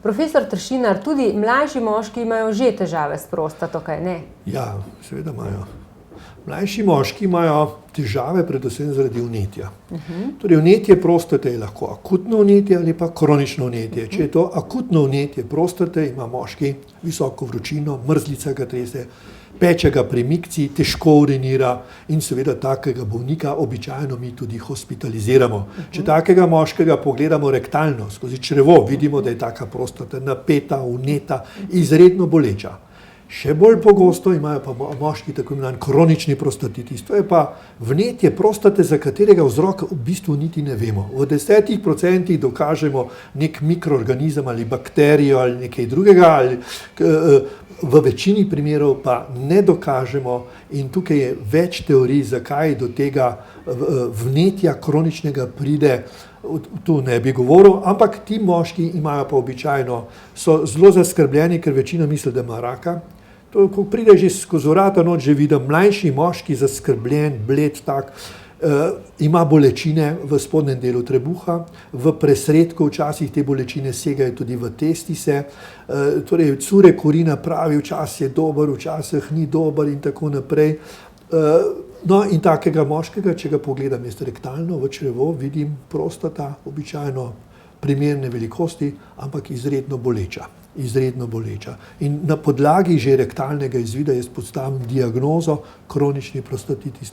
Profesor Tršinar, tudi mlajši moški imajo že težave s prostato, kaj ne? Ja, seveda imajo. Mlajši moški imajo težave predvsem zaradi vnetja. Torej, vnetje prostate je lahko akutno vnetje ali pa kronično vnetje. Če je to akutno vnetje prostate, ima moški visoko vročino, mrzlica ga trese, peče ga pri mikciji, težko urinira in seveda takega bolnika običajno mi tudi hospitaliziramo. Če takega moškega pogledamo rektalno, skozi črevo, vidimo, da je taka prostata napeta, vneta, izredno boleča. Še bolj pogosto imajo pa moški tako imenovan kronični prostatitis. To je pa vnetje prostate, za katerega vzrok v bistvu niti ne vemo. V 10% dokažemo nek mikroorganizem ali bakterijo ali nekaj drugega, ali v večini primerov pa ne dokažemo in tukaj je več teorij, zakaj do tega vnetja kroničnega pride. Tu ne bi govoril, ampak ti moški imajo pa običajno, so zelo zaskrbljeni, ker večina misli, da ima raka. To, ko pride že skozi vrata noč, že vidim mlajši moški, zaskrbljen, bled tak, ima bolečine v spodnjem delu trebuha, v presredku včasih te bolečine segajo tudi v testise, torej curek urina pravi, včasih je dober, včasih ni dober in tako naprej. No in takega moškega, če ga pogledam jaz rektalno v črevo, vidim prostata običajno primerne velikosti, ampak izredno boleča. In na podlagi že rektalnega izvida jaz postavim diagnozo kronični prostatitis.